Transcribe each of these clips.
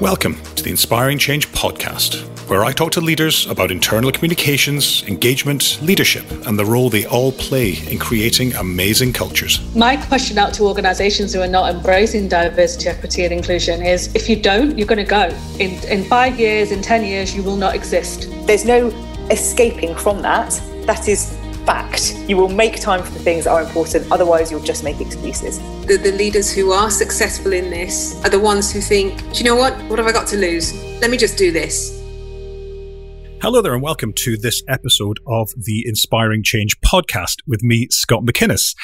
Welcome to the Inspiring Change podcast, where I talk to leaders about internal communications, engagement, leadership, and the role they all play in creating amazing cultures. My question out to organisations who are not embracing diversity, equity and inclusion is, if you don't, you're going to go. In 5 years, in 10 years, you will not exist. There's no escaping from that. That is fact. You will make time for the things that are important, otherwise you'll just make excuses. The leaders who are successful in this are the ones who think, do you know what have I got to lose? Let me just do this. Hello there and welcome to this episode of the Inspiring Change podcast with me, Scott McInnes.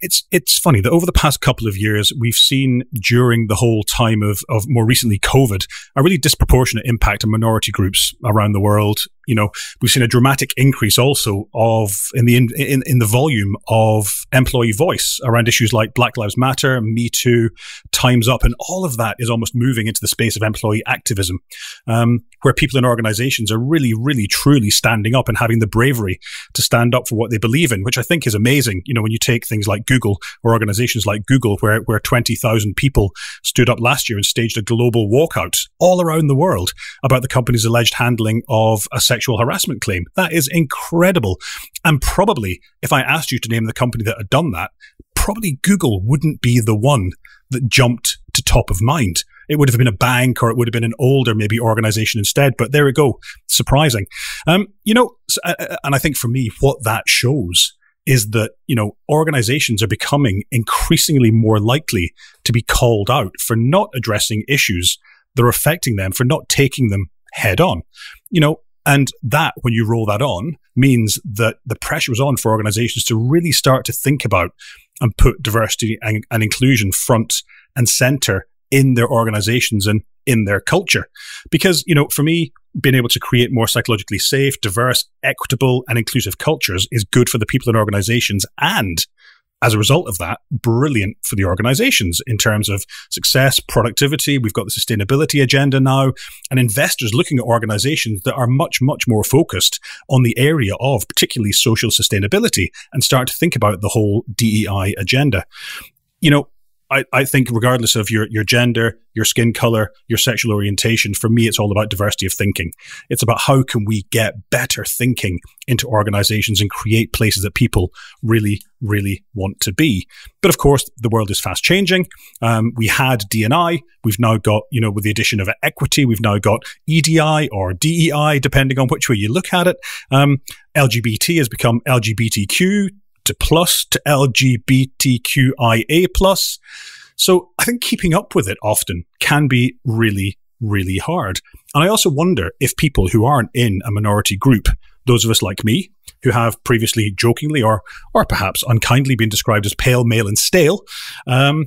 It's funny that over the past couple of years, we've seen during the whole time of more recently COVID, a really disproportionate impact on minority groups around the world. You know, we've seen a dramatic increase also in the volume of employee voice around issues like Black Lives Matter, Me Too, Time's Up, and all of that is almost moving into the space of employee activism, where people in organizations are really, really, truly standing up and having the bravery to stand up for what they believe in, which I think is amazing. You know, when you take things like Google or organizations like Google, where 20,000 people stood up last year and staged a global walkout all around the world about the company's alleged handling of a sexual harassment claim. That is incredible. And probably, if I asked you to name the company that had done that, probably Google wouldn't be the one that jumped to top of mind. It would have been a bank, or it would have been an older maybe organization instead. But there we go. Surprising. And I think for me, what that shows is that, organizations are becoming increasingly more likely to be called out for not addressing issues that are affecting them, for not taking them head on. And that, when you roll that on, means that the pressure is on for organizations to really start to think about and put diversity and inclusion front and center in their organizations and in their culture. Because, for me, being able to create more psychologically safe, diverse, equitable, and inclusive cultures is good for the people in organizations. And as a result of that, brilliant for the organizations in terms of success, productivity. We've got the sustainability agenda now, and investors looking at organizations that are much, much more focused on the area of particularly social sustainability and start to think about the whole DEI agenda. I think regardless of your gender, your skin color, your sexual orientation, for me, it's all about diversity of thinking. It's about how can we get better thinking into organizations and create places that people really, really want to be. But of course, the world is fast changing. We had D&I. We've now got, with the addition of equity, we've now got EDI or DEI, depending on which way you look at it. LGBT has become LGBTQ to plus to LGBTQIA plus. So I think keeping up with it often can be really, really hard. And I also wonder if people who aren't in a minority group, those of us like me, who have previously jokingly or perhaps unkindly been described as pale, male and stale, are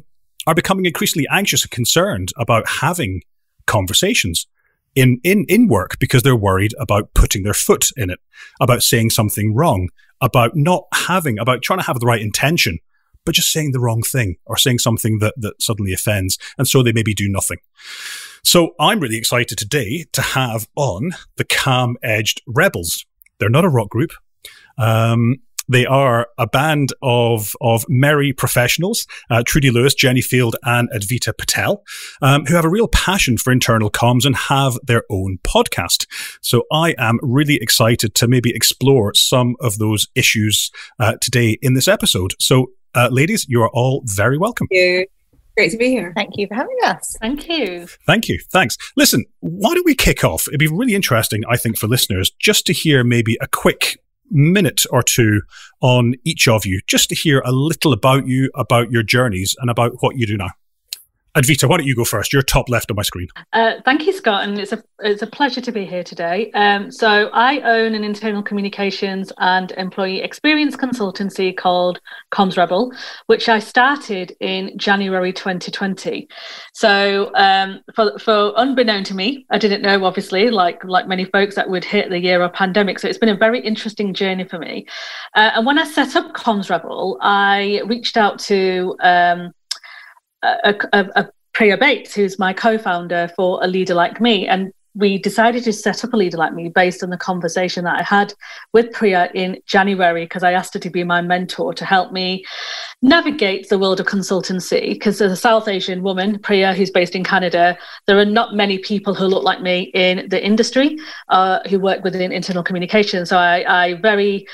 becoming increasingly anxious and concerned about having conversations in work because they're worried about putting their foot in it, about saying something wrong, about trying to have the right intention, but just saying the wrong thing or saying something that suddenly offends. And so they maybe do nothing. So I'm really excited today to have on the Calm-Edged Rebels. They're not a rock group. They are a band of merry professionals, Trudy, Jenni and Advita Patel, who have a real passion for internal comms and have their own podcast. So I am really excited to maybe explore some of those issues today in this episode. So ladies, you are all very welcome. Thank you. Great to be here. Thank you for having us. Thank you. Thank you. Thanks. Listen, why don't we kick off? It'd be really interesting, I think, for listeners, just to hear maybe a quick minute or two on each of you, just to hear a little about you, about your journeys, and about what you do now. Advita, why don't you go first? You're top left on my screen. Thank you, Scott, and it's a pleasure to be here today. So I own an internal communications and employee experience consultancy called Comms Rebel, which I started in January 2020. So for unbeknown to me, I didn't know, obviously, like many folks, that would hit the year of pandemic. So it's been a very interesting journey for me. And when I set up Comms Rebel, I reached out to Priya Bates, who's my co-founder for A Leader Like Me. And we decided to set up a Leader Like Me based on the conversation that I had with Priya in January, because I asked her to be my mentor to help me navigate the world of consultancy. Because as a South Asian woman, Priya, who's based in Canada, there are not many people who look like me in the industry who work within internal communication. So I very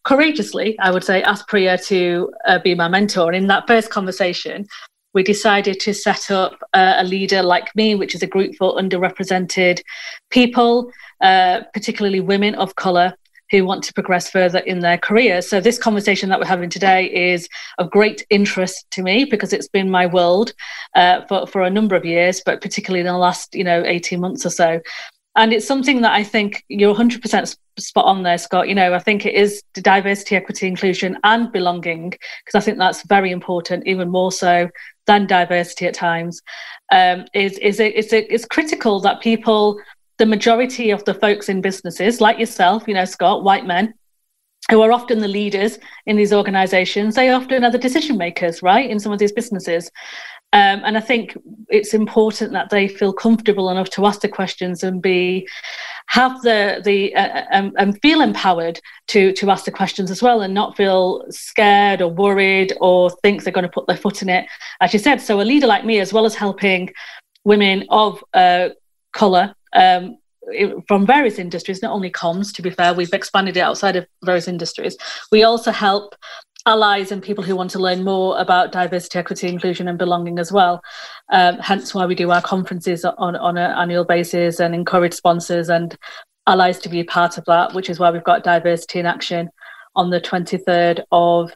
courageously, I would say, asked Priya to be my mentor. And in that first conversation, we decided to set up a Leader Like Me, which is a group for underrepresented people, particularly women of colour, who want to progress further in their careers. So this conversation that we're having today is of great interest to me, because it's been my world for a number of years, but particularly in the last 18 months or so. And it's something that I think you're 100% spot on there, Scott. I think it is diversity, equity, inclusion, and belonging, because I think that's very important, even more so than diversity at times. It's critical that people, the majority of the folks in businesses, like yourself, Scott, white men, who are often the leaders in these organizations, they often are the decision makers, right, in some of these businesses. And I think it's important that they feel comfortable enough to ask the questions and have and feel empowered to ask the questions as well, and not feel scared or worried or think they're going to put their foot in it, as you said. So a Leader Like Me, as well as helping women of colour from various industries, not only comms, to be fair, we've expanded it outside of various industries. We also help allies and people who want to learn more about diversity, equity, inclusion and belonging as well. Hence why we do our conferences on an annual basis and encourage sponsors and allies to be a part of that, which is why we've got Diversity in Action on the 23rd of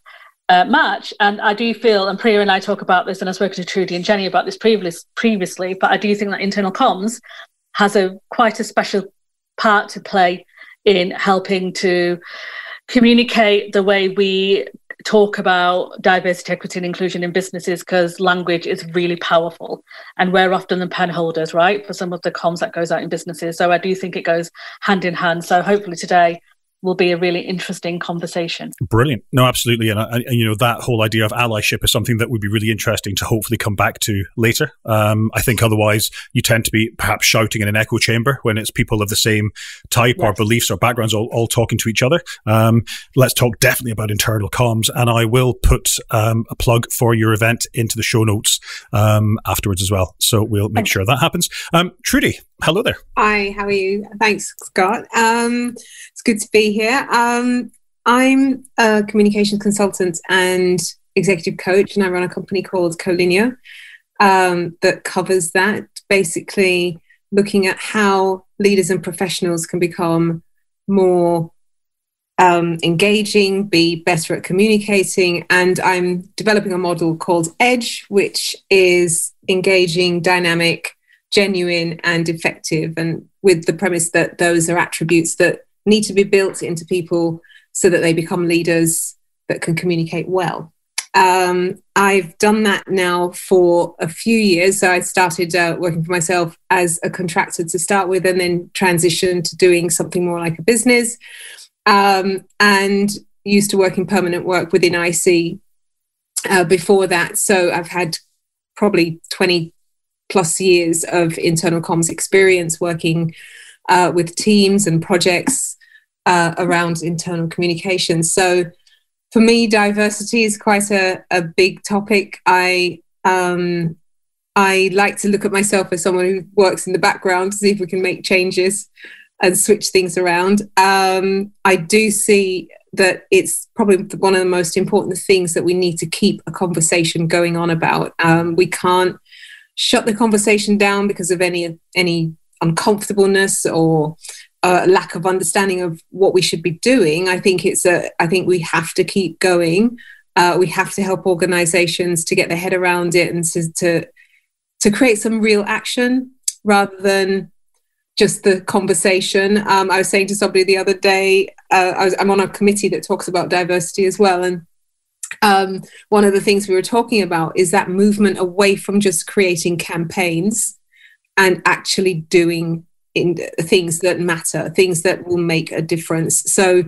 March. And I do feel, and Priya and I talk about this, and I've spoken to Trudy and Jenni about this previously, but I do think that internal comms has quite a special part to play in helping to communicate the way we talk about diversity, equity and inclusion in businesses, because language is really powerful and we're often the pen holders, right, for some of the comms that goes out in businesses. So I do think it goes hand in hand. So hopefully today will be a really interesting conversation. Brilliant. No, absolutely. And that whole idea of allyship is something that would be really interesting to hopefully come back to later. I think otherwise you tend to be perhaps shouting in an echo chamber when it's people of the same type or beliefs or backgrounds all talking to each other. Let's talk definitely about internal comms, and I will put a plug for your event into the show notes afterwards as well. So we'll make sure that happens. Trudy, hello there. Hi, how are you? Thanks, Scott. It's good to be here. I'm a communications consultant and executive coach, and I run a company called Colinear that covers that, basically looking at how leaders and professionals can become more engaging, be better at communicating. And I'm developing a model called EDGE, which is engaging, dynamic, genuine and effective, and with the premise that those are attributes that need to be built into people so that they become leaders that can communicate well. I've done that now for a few years. So I started working for myself as a contractor to start with, and then transitioned to doing something more like a business, and used to work in permanent work within IC before that. So I've had probably 20 plus years of internal comms experience working with teams and projects around internal communication. So for me, diversity is quite a big topic. I like to look at myself as someone who works in the background to see if we can make changes and switch things around. I do see that it's probably one of the most important things that we need to keep a conversation going on about. We can't shut the conversation down because of any uncomfortableness or lack of understanding of what we should be doing. I think we have to keep going. We have to help organizations to get their head around it and to create some real action rather than just the conversation. I was saying to somebody the other day, I'm on a committee that talks about diversity as well, and one of the things we were talking about is that movement away from just creating campaigns and actually doing things that matter, things that will make a difference. So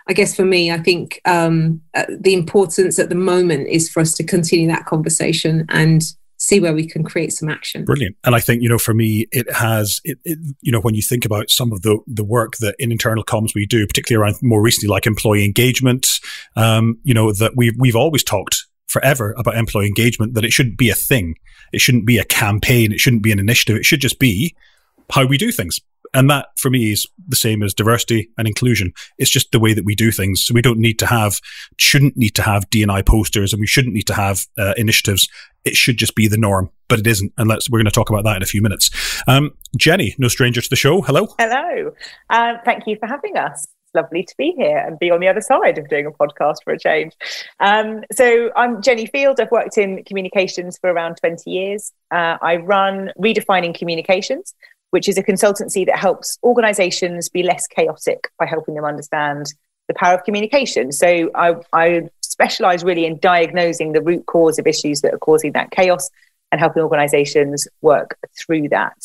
I guess for me, I think the importance at the moment is for us to continue that conversation and see where we can create some action. Brilliant. And I think, for me, it has, when you think about some of the work that in internal comms we do, particularly around more recently, like employee engagement, that we've always talked forever about employee engagement, that it shouldn't be a thing. It shouldn't be a campaign. It shouldn't be an initiative. It should just be how we do things. And that, for me, is the same as diversity and inclusion. It's just the way that we do things. So we shouldn't need to have D&I posters, and we shouldn't need to have initiatives. It should just be the norm, but it isn't. And we're going to talk about that in a few minutes. Jenni, no stranger to the show. Hello. Hello. Thank you for having us. It's lovely to be here and be on the other side of doing a podcast for a change. So I'm Jenni Field. I've worked in communications for around 20 years. I run Redefining Communications, which is a consultancy that helps organisations be less chaotic by helping them understand the power of communication. So I specialise really in diagnosing the root cause of issues that are causing that chaos and helping organisations work through that.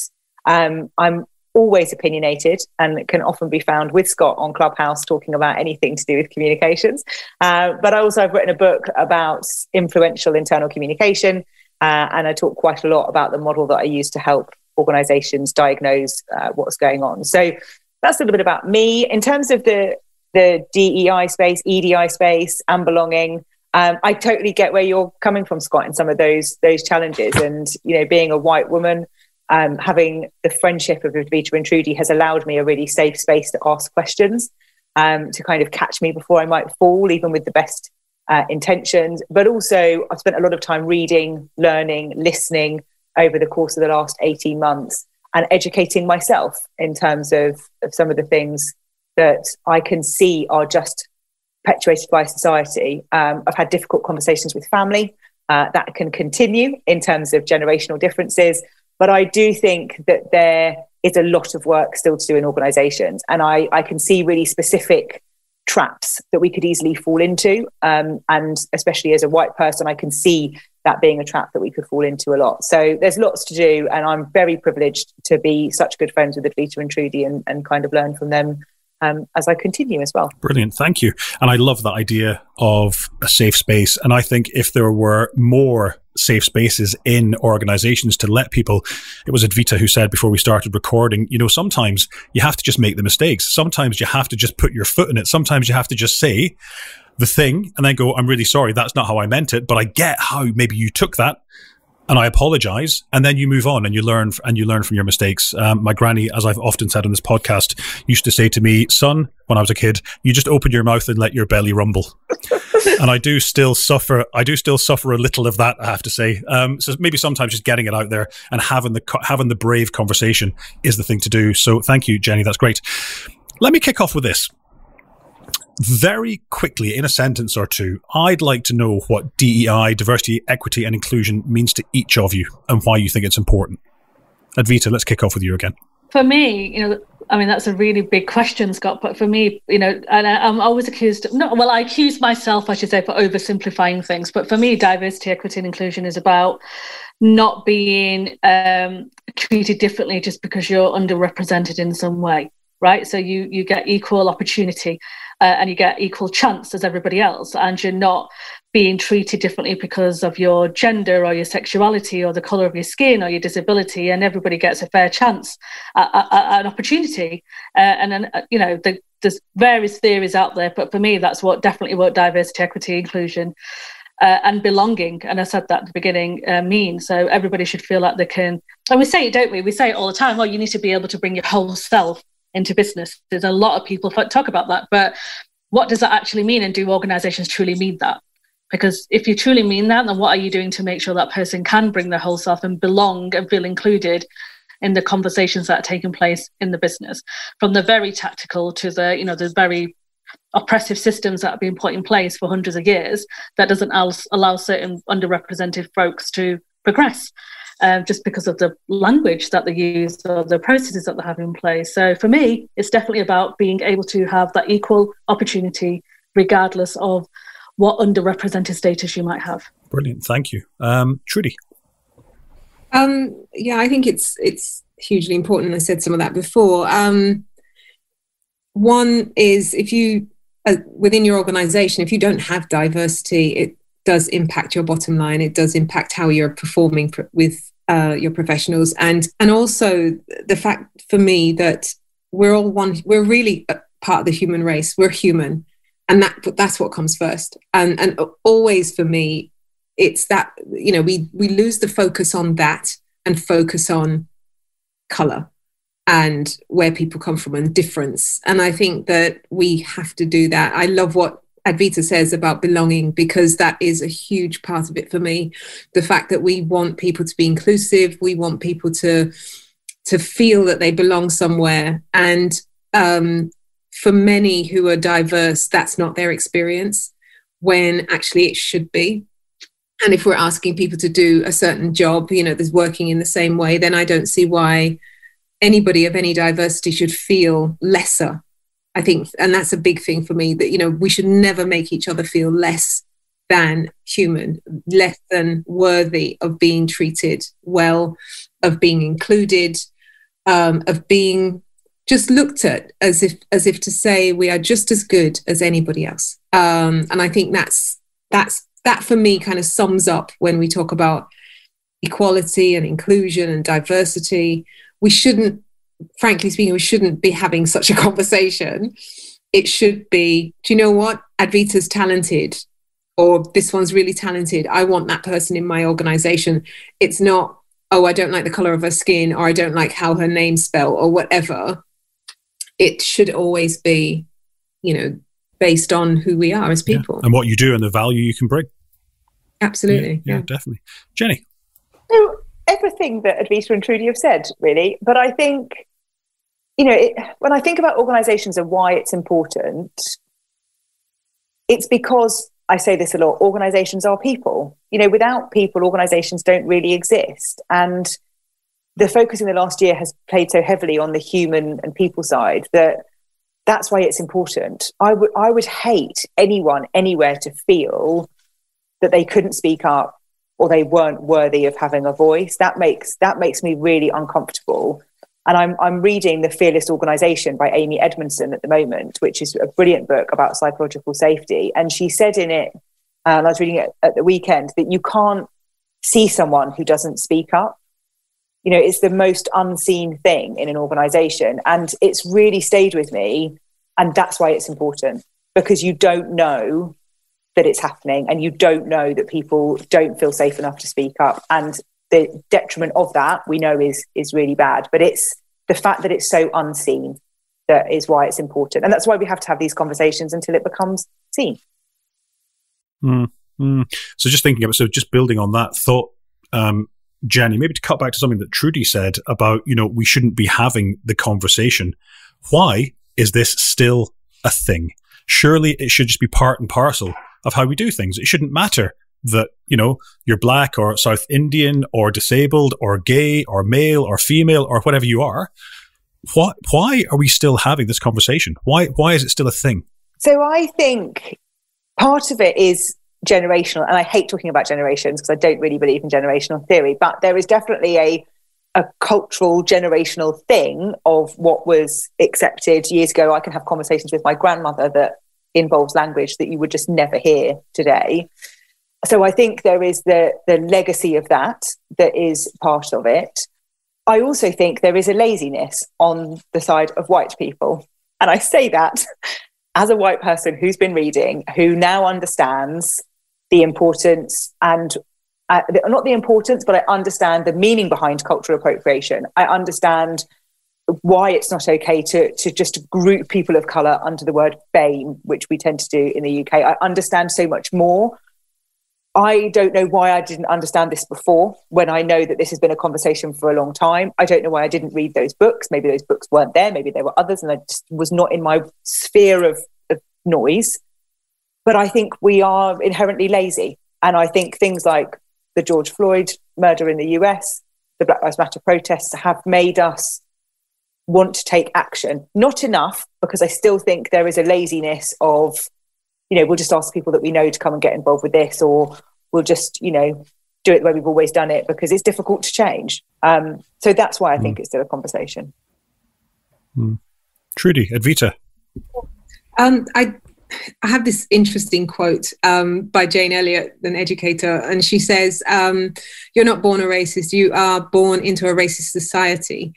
I'm always opinionated and can often be found with Scott on Clubhouse talking about anything to do with communications. But I've written a book about influential internal communication, and I talk quite a lot about the model that I use to help organizations diagnose what's going on. So that's a little bit about me. In terms of the DEI space, EDI space, and belonging, I totally get where you're coming from, Scott, in some of those challenges. And, being a white woman, having the friendship of Advita and Trudy has allowed me a really safe space to ask questions, to kind of catch me before I might fall, even with the best intentions. But also, I've spent a lot of time reading, learning, listening over the course of the last 18 months and educating myself in terms of some of the things that I can see are just perpetuated by society. I've had difficult conversations with family that can continue in terms of generational differences, but I do think that there is a lot of work still to do in organisations, and I can see really specific traps that we could easily fall into, and especially as a white person, I can see that being a trap that we could fall into a lot. So there's lots to do, and I'm very privileged to be such good friends with Advita and Trudy and kind of learn from them as I continue as well. Brilliant, thank you. And I love that idea of a safe space. And I think if there were more safe spaces in organizations to let people, it was Advita who said before we started recording, sometimes you have to just make the mistakes. Sometimes you have to just put your foot in it. Sometimes you have to just say the thing and then go, I'm really sorry, that's not how I meant it, but I get how maybe you took that, and I apologize. And then you move on and you learn from your mistakes. My granny, as I've often said on this podcast, used to say to me, son, when I was a kid, you just open your mouth and let your belly rumble. And I do still suffer a little of that, I have to say. So maybe sometimes just getting it out there and having the brave conversation is the thing to do. So thank you, Jenni. That's great. Let me kick off with this. Very quickly, in a sentence or two, I'd like to know what DEI, diversity, equity, and inclusion means to each of you and why you think it's important. Advita, let's kick off with you again. For me, that's a really big question, Scott. But for me, and I'm always accused. I accuse myself, I should say, for oversimplifying things. But for me, diversity, equity, and inclusion is about not being treated differently just because you're underrepresented in some way, right? So you get equal opportunity. And you get equal chance as everybody else, and you're not being treated differently because of your gender or your sexuality or the colour of your skin or your disability, and everybody gets a fair chance at an opportunity. And then, there's various theories out there, but for me, that's definitely what diversity, equity, inclusion, and belonging, and I said that at the beginning, mean. So everybody should feel like they can, and we say it, don't we? We say it all the time, you need to be able to bring your whole self into business. There's a lot of people talk about that, but what does that actually mean, and do organizations truly mean that? Because if you truly mean that, then what are you doing to make sure that person can bring their whole self and belong and feel included in the conversations that are taking place in the business, from the very tactical to the very oppressive systems that have been put in place for hundreds of years that doesn't allow certain underrepresented folks to progress. Just because of the language that they use or the processes that they have in place. So for me, it's definitely about being able to have that equal opportunity, regardless of what underrepresented status you might have. Brilliant, thank you. Trudy? I think it's hugely important. I said some of that before. One is, if you, within your organisation, if you don't have diversity, does impact your bottom line. It does impact how you're performing with your professionals, and also the fact for me that we're all one. We're really part of the human race. We're human, and that's what comes first. And always for me, it's that, you know, we lose the focus on that and focus on color and where people come from and difference. And I think that we have to do that. I love what Advita says about belonging, because that is a huge part of it for me. The fact that we want people to be inclusive, we want people to feel that they belong somewhere. And for many who are diverse, that's not their experience, when actually it should be. And if we're asking people to do a certain job, you know, that's working in the same way, then I don't see why anybody of any diversity should feel lesser. I think, and that's a big thing for me, that, you know, we should never make each other feel less than human, less than worthy of being treated well, of being included, of being just looked at as if to say we are just as good as anybody else. And I think that for me kind of sums up when we talk about equality and inclusion and diversity. We shouldn't, frankly speaking, we shouldn't be having such a conversation. It should be, do you know what? Advita's talented, or this one's really talented. I want that person in my organization. It's not, oh, I don't like the color of her skin, or I don't like how her name's spelled, or whatever. It should always be, you know, based on who we are as people. And what you do and the value you can bring. Absolutely. Yeah, definitely. Jenni? So everything that Advita and Trudy have said, really. But I think, you know, when I think about organisations and why it's important, it's because, I say this a lot, organisations are people. You know, without people, organisations don't really exist. And the focus in the last year has played so heavily on the human and people side that's why it's important. I would hate anyone anywhere to feel that they couldn't speak up or they weren't worthy of having a voice. That makes me really uncomfortable. And I'm reading The Fearless Organisation by Amy Edmondson at the moment, which is a brilliant book about psychological safety. And she said in it, and I was reading it at the weekend, that you can't see someone who doesn't speak up. You know, it's the most unseen thing in an organisation. And it's really stayed with me. And that's why it's important, because you don't know that it's happening, and you don't know that people don't feel safe enough to speak up. And the detriment of that, we know, is really bad. But it's the fact that it's so unseen that is why it's important. And that's why we have to have these conversations until it becomes seen. So just thinking about, so just building on that thought, Jenni, maybe to cut back to something that Trudy said about, you know, we shouldn't be having the conversation. Why is this still a thing? Surely it should just be part and parcel of how we do things. It shouldn't matter that, you know, you're black or South Indian or disabled or gay or male or female or whatever you are. Why are we still having this conversation? Why is it still a thing? So I think part of it is generational, and I hate talking about generations because I don't really believe in generational theory, but there is definitely a cultural generational thing of what was accepted years ago. I can have conversations with my grandmother that involves language that you would just never hear today. So I think there is the legacy of that is part of it. I also think there is a laziness on the side of white people. And I say that as a white person who's been reading, who now understands the importance and not the importance, but I understand the meaning behind cultural appropriation. I understand why it's not okay to just group people of colour under the word BAME, which we tend to do in the UK. I understand so much more. I don't know why I didn't understand this before, when I know that this has been a conversation for a long time. I don't know why I didn't read those books. Maybe those books weren't there. Maybe there were others and I just was not in my sphere of noise. But I think we are inherently lazy. And I think things like the George Floyd murder in the US, the Black Lives Matter protests have made us want to take action. Not enough, because I still think there is a laziness of, you know, we'll just ask people that we know to come and get involved with this, or we'll just, you know, do it the way we've always done it because it's difficult to change. So that's why I think it's still a conversation. Trudy, Advita. I have this interesting quote by Jane Elliott, an educator, and she says, "You're not born a racist. You are born into a racist society.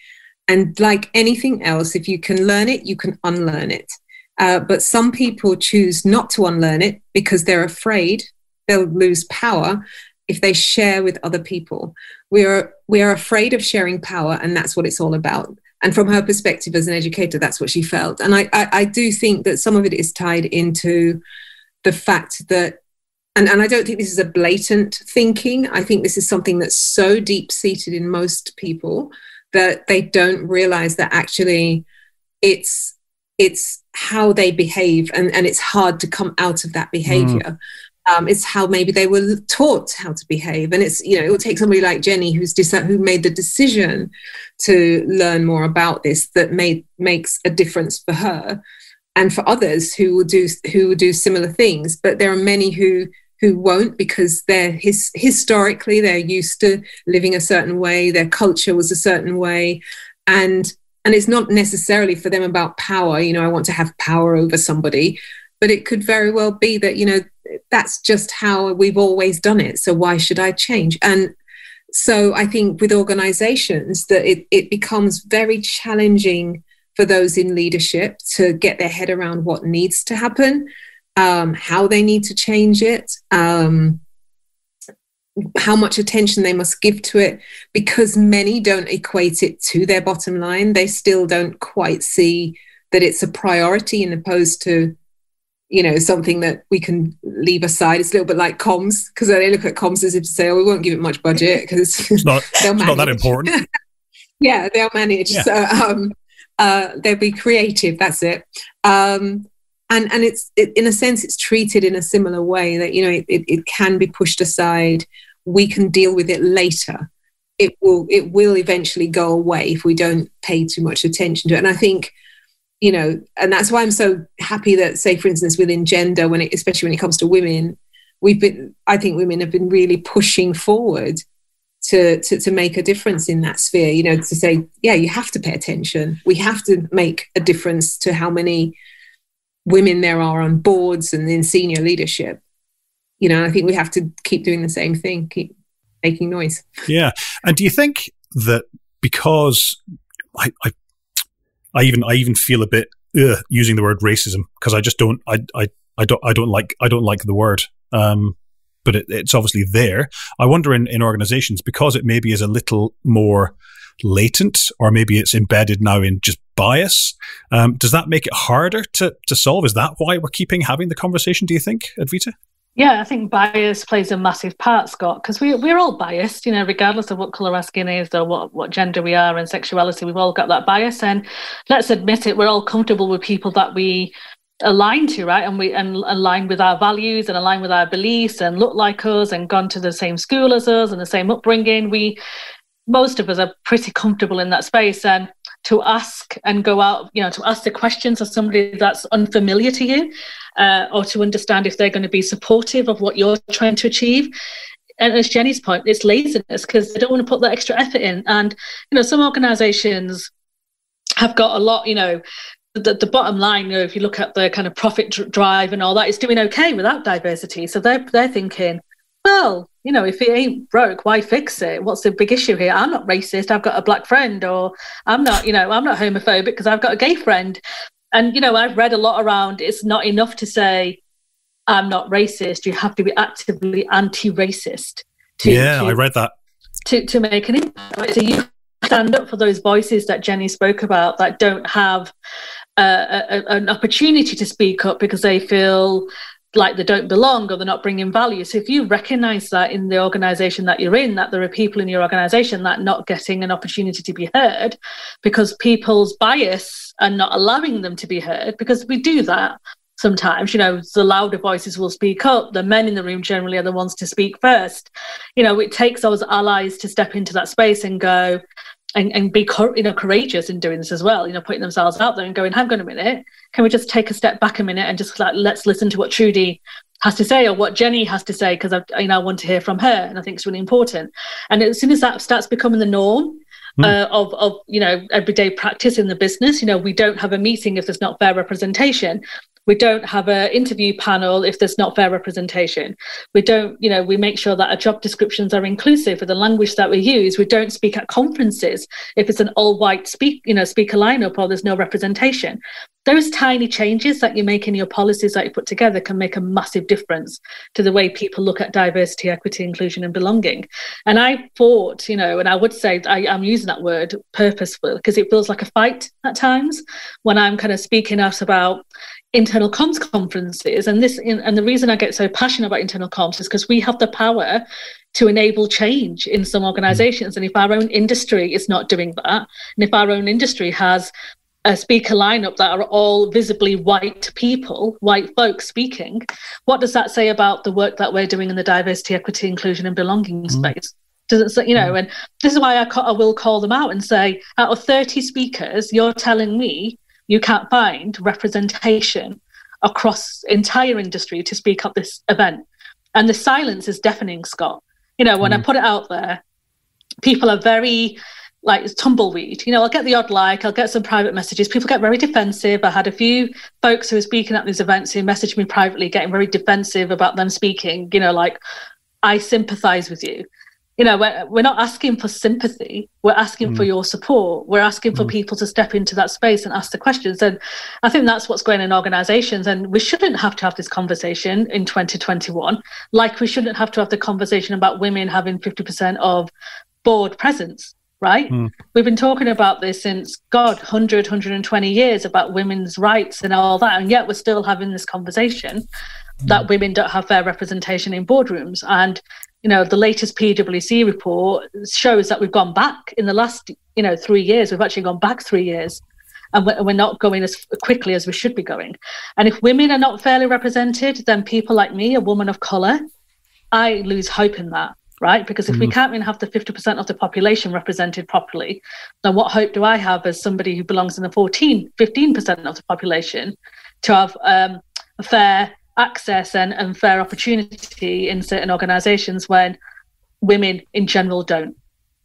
And like anything else, if you can learn it, you can unlearn it. But some people choose not to unlearn it because they're afraid they'll lose power if they share with other people. We are afraid of sharing power, and that's what it's all about." And from her perspective as an educator, that's what she felt. And I do think that some of it is tied into the fact that, and I don't think this is a blatant thinking. I think this is something that's so deep-seated in most people that they don't realize that actually it's how they behave, and it's hard to come out of that behavior. It's how maybe they were taught how to behave. And it's, it will take somebody like Jenni who made the decision to learn more about this, that makes a difference for her and for others who will do similar things. But there are many who won't, because they're historically they're used to living a certain way, their culture was a certain way, and it's not necessarily for them about power. I want to have power over somebody, but it could very well be that that's just how we've always done it. So why should I change? And so I think with organizations that it becomes very challenging for those in leadership to get their head around what needs to happen, how they need to change it, how much attention they must give to it, because many don't equate it to their bottom line. They still don't quite see that it's a priority, in opposed to something that we can leave aside. It's a little bit like comms, because they look at comms as if to say, we won't give it much budget because it's not that important. Yeah, they'll manage. Yeah. So they'll be creative. That's it. And it's in a sense, it's treated in a similar way that, it can be pushed aside. We can deal with it later. It will eventually go away if we don't pay too much attention to it. And I think, and that's why I'm so happy that, say, for instance, within gender, especially when it comes to women, I think women have been really pushing forward to make a difference in that sphere, to say, yeah, you have to pay attention. We have to make a difference to how many women there are on boards and in senior leadership. I think we have to keep doing the same thing, keep making noise. Yeah. And do you think that because I even feel a bit using the word racism, because I just don't like the word, but it's obviously there. I wonder in organizations, because it maybe is a little more latent, or maybe it's embedded now in just bias. Does that make it harder to solve? Is that why we're having the conversation, do you think, Advita? Yeah, I think bias plays a massive part, Scott, because we're all biased, regardless of what colour our skin is or what gender we are and sexuality, we've all got that bias. And let's admit it, we're all comfortable with people that we align to, right? And align with our values and align with our beliefs and look like us and gone to the same school as us and the same upbringing. Most of us are pretty comfortable in that space. And to ask and go out, to ask the questions of somebody that's unfamiliar to you, or to understand if they're going to be supportive of what you're trying to achieve. And as Jenni's point, it's laziness, because they don't want to put that extra effort in. And, some organizations have got a lot, the bottom line, if you look at the kind of profit drive and all that, it's doing okay without diversity. So they're thinking, well, if it ain't broke, why fix it? What's the big issue here? I'm not racist, I've got a black friend, or I'm not homophobic because I've got a gay friend. And, I've read a lot around, it's not enough to say, I'm not racist. You have to be actively anti-racist. I read that. To make an impact. Right? So you stand up for those voices that Jenni spoke about that don't have an opportunity to speak up because they feel like they don't belong or they're not bringing value. So if you recognize that in the organization that you're in, that there are people in your organization that are not getting an opportunity to be heard because people's bias are not allowing them to be heard, because we do that sometimes, the louder voices will speak up. The men in the room generally are the ones to speak first. It takes those allies to step into that space and go and be courageous in doing this as well, putting themselves out there and going, hang on a minute, can we just take a step back a minute and just let's listen to what Trudy has to say or what Jenni has to say, because I want to hear from her, and I think it's really important. And as soon as that starts becoming the norm of everyday practice in the business, we don't have a meeting if there's not fair representation. We don't have an interview panel if there's not fair representation. We don't, we make sure that our job descriptions are inclusive of the language that we use. We don't speak at conferences if it's an all-white speaker lineup or there's no representation. Those tiny changes that you make in your policies that you put together can make a massive difference to the way people look at diversity, equity, inclusion, and belonging. And I thought, and I would say I'm using that word purposeful because it feels like a fight at times when I'm kind of speaking out about internal comms conferences. And the reason I get so passionate about internal comms is because we have the power to enable change in some organizations. And if our own industry is not doing that, and if our own industry has a speaker lineup that are all visibly white people, white folks speaking, what does that say about the work that we're doing in the diversity, equity, inclusion, and belonging space? Doesn't say, and this is why I will call them out and say, out of 30 speakers, you're telling me you can't find representation across entire industry to speak up this event. And the silence is deafening, Scott. When I put it out there, people are very like it's tumbleweed. I'll get the odd like, I'll get some private messages. People get very defensive. I had a few folks who were speaking at these events who messaged me privately, getting very defensive about them speaking, like, I sympathize with you. We're not asking for sympathy. We're asking for your support. We're asking for people to step into that space and ask the questions. And I think that's what's going on in organizations. And we shouldn't have to have this conversation in 2021, like we shouldn't have to have the conversation about women having 50% of board presence, right? We've been talking about this since, 120 years about women's rights and all that. And yet we're still having this conversation that women don't have fair representation in boardrooms. And the latest PwC report shows that we've gone back in the last, 3 years. We've actually gone back 3 years, and we're not going as quickly as we should be going. And if women are not fairly represented, then people like me, a woman of colour, I lose hope in that, right? Because if we can't even have the 50% of the population represented properly, then what hope do I have as somebody who belongs in the 15% of the population to have a fair access and fair opportunity in certain organisations when women in general don't.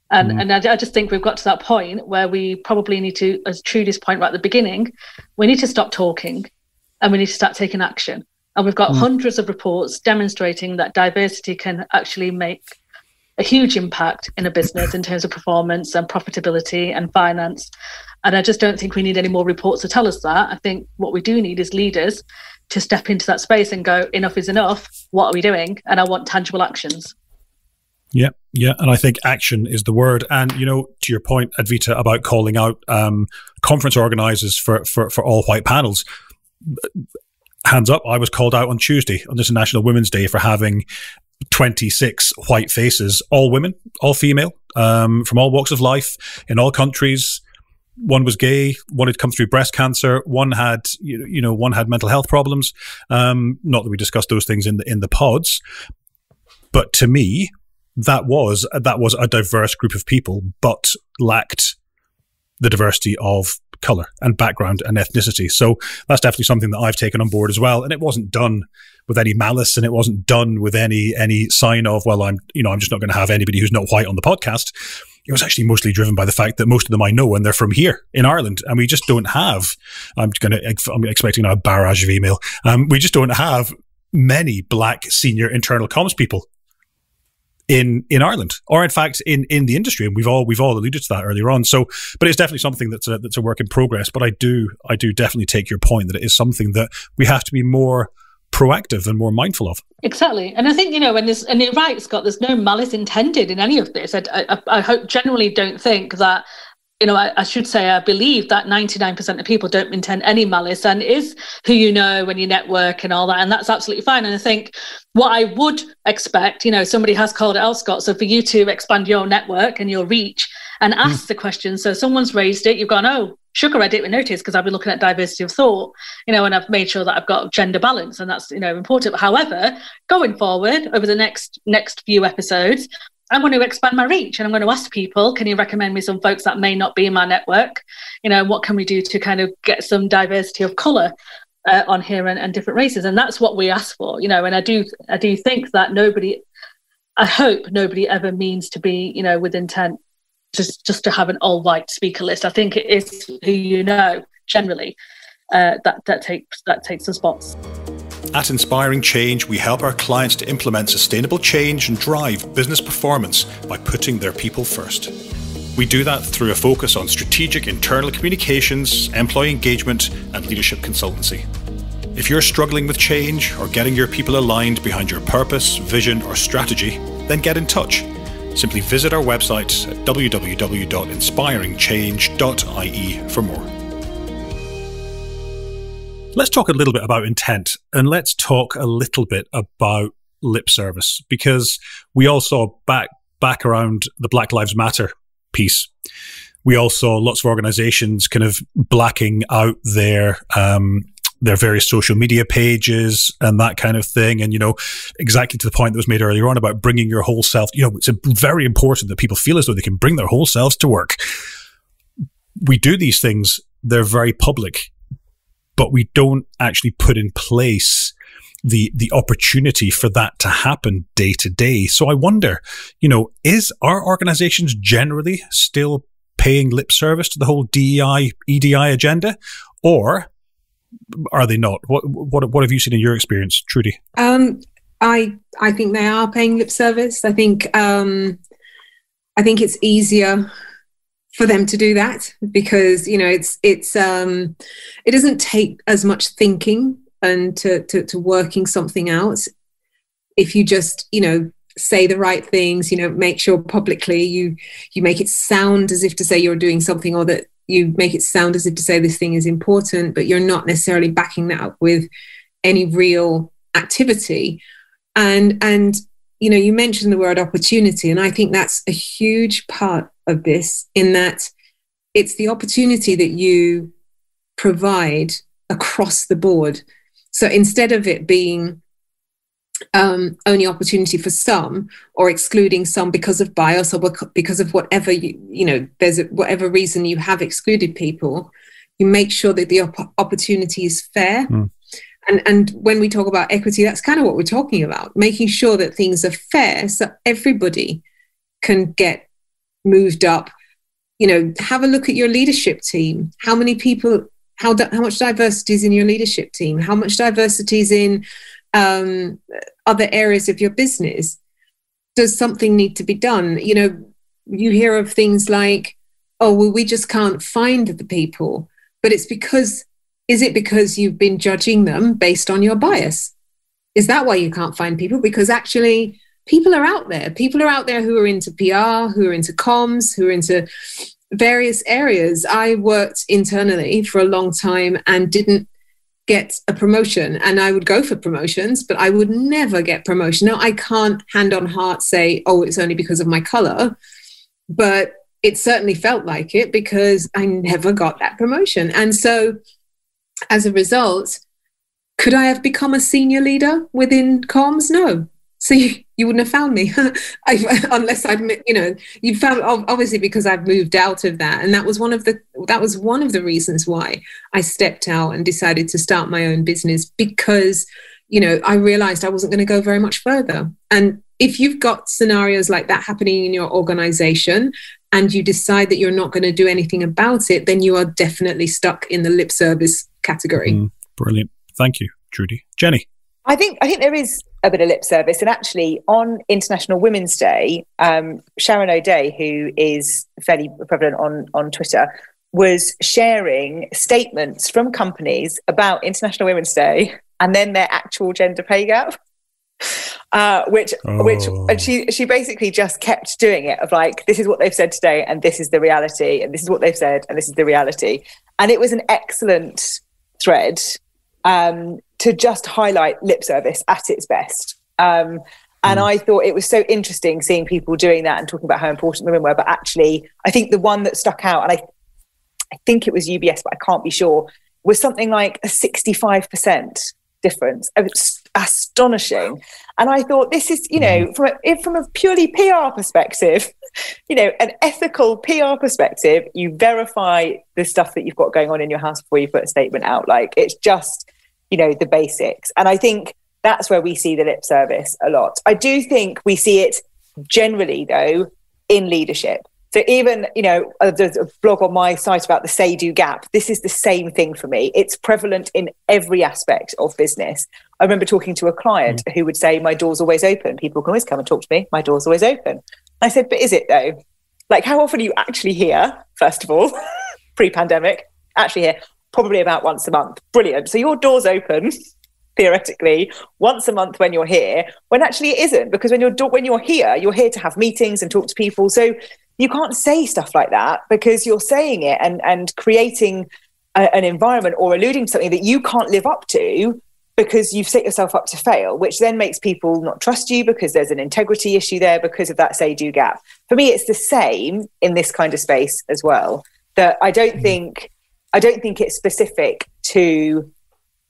And I just think we've got to that point where we probably need to, as Trudy's point right at the beginning, we need to stop talking and we need to start taking action. And we've got hundreds of reports demonstrating that diversity can actually make a huge impact in a business in terms of performance and profitability and finance. And I just don't think we need any more reports to tell us that. I think what we do need is leaders to step into that space and go, enough is enough. What are we doing? And I want tangible actions. Yeah. And I think action is the word. And, to your point, Advita, about calling out conference organisers for all white panels, hands up, I was called out on Tuesday on this National Women's Day for having 26 white faces, all women, all female, from all walks of life, in all countries. One was gay, one had come through breast cancer, one had, one had mental health problems. Not that we discussed those things in the pods, but to me, that was a diverse group of people, but lacked the diversity of colour and background and ethnicity. So that's definitely something that I've taken on board as well. And it wasn't done with any malice, and it wasn't done with any sign of, well, I'm just not going to have anybody who's not white on the podcast. It was actually mostly driven by the fact that most of them I know, and they're from here in Ireland, and we just don't have, I'm expecting now a barrage of email. We just don't have many black senior internal comms people in Ireland, or in fact in the industry, and we've all alluded to that earlier on. So, but it's definitely something that's a work in progress. But I do definitely take your point that it is something that we have to be more proactive and more mindful of. Exactly. And I think, and you're right, Scott, there's no malice intended in any of this. I hope, generally don't think that, I should say, I believe that 99% of people don't intend any malice, and is who you know when you network and all that. And that's absolutely fine. And I think what I would expect, somebody has called it out, Scott, so for you to expand your network and your reach and ask the question. So someone's raised it, you've gone, oh, sugar, I didn't notice because I've been looking at diversity of thought, and I've made sure that I've got gender balance, and that's, important. However, going forward over the next few episodes, I'm going to expand my reach, and I'm going to ask people, can you recommend me some folks that may not be in my network? What can we do to kind of get some diversity of colour on here and different races? And that's what we ask for, and I do think that I hope nobody ever means to be, with intent just to have an all white speaker list. I think it is who generally. that takes some spots. At Inspiring Change, we help our clients to implement sustainable change and drive business performance by putting their people first. We do that through a focus on strategic internal communications, employee engagement, and leadership consultancy. If you're struggling with change or getting your people aligned behind your purpose, vision, or strategy, then get in touch. Simply visit our website at www.inspiringchange.ie for more. Let's talk a little bit about intent, and let's talk a little bit about lip service, because we all saw back around the Black Lives Matter piece, we all saw lots of organizations kind of blacking out their various social media pages and that kind of thing. And, exactly to the point that was made earlier on about bringing your whole self, it's very important that people feel as though they can bring their whole selves to work. We do these things, they're very public, but we don't actually put in place the opportunity for that to happen day to day. So I wonder, is our organizations generally still paying lip service to the whole DEI, EDI agenda, or are they not? What have you seen in your experience, Trudy? I think they are paying lip service. I think it's easier for them to do that because it doesn't take as much thinking and to working something out. If you just say the right things, make sure publicly you make it sound as if to say you're doing something, or that you make it sound as if to say this thing is important, but you're not necessarily backing that up with any real activity. And you mentioned the word opportunity, and I think that's a huge part of this, in that it's the opportunity that you provide across the board. So instead of it being only opportunity for some, or excluding some because of bias, or because of whatever there's whatever reason you have excluded people, you make sure that the opportunity is fair. And when we talk about equity, that's kind of what we're talking about, making sure that things are fair so everybody can get moved up. Have a look at your leadership team. How many people, how much diversity is in your leadership team? How much diversity is in other areas of your business? Does something need to be done? You hear of things like, oh, well, we just can't find the people. But is it because you've been judging them based on your bias? Is that why you can't find people? Because actually people are out there. People are out there who are into PR, who are into comms, who are into various areas. I worked internally for a long time and didn't get a promotion, and I would go for promotions, but I would never get promotion. Now, I can't hand on heart say, oh, it's only because of my color, but it certainly felt like it because I never got that promotion. And so as a result, could I have become a senior leader within comms? No. So you wouldn't have found me unless you found, obviously, because I've moved out of that. And that was one of the reasons why I stepped out and decided to start my own business, because, I realized I wasn't going to go very much further. And if you've got scenarios like that happening in your organization and you decide that you're not going to do anything about it, then you are definitely stuck in the lip service category. Brilliant. Thank you, Trudy. Jenni? I think there is a bit of lip service. And actually, on International Women's Day, Sharon O'Day, who is fairly prevalent on Twitter, was sharing statements from companies about International Women's Day and then their actual gender pay gap. Which she basically just kept doing it, of like, this is what they've said today, and this is the reality, and this is what they've said, and this is the reality. And it was an excellent thread to just highlight lip service at its best. And I thought it was so interesting seeing people doing that and talking about how important women were. But actually, I think the one that stuck out, and I think it was UBS, but I can't be sure, was something like a 65% difference. It's astonishing. And I thought, this is, from a purely PR perspective, an ethical PR perspective, you verify the stuff that you've got going on in your house before you put a statement out. Like, it's just, the basics. And I think that's where we see the lip service a lot. I do think we see it generally, though, in leadership. So even, there's a blog on my site about the say-do gap. This is the same thing for me. It's prevalent in every aspect of business. I remember talking to a client who would say, my door's always open. People can always come and talk to me. My door's always open. I said, but is it though? Like, how often are you actually here, first of all, pre-pandemic? Actually here, probably about once a month. Brilliant. So your door's open, theoretically, once a month when you're here, when actually it isn't, because when you're here to have meetings and talk to people. So you can't say stuff like that because you're saying it and creating an environment or alluding to something that you can't live up to because you've set yourself up to fail, which then makes people not trust you because there's an integrity issue there because of that say-do gap. For me, it's the same in this kind of space as well, that I don't think it's specific to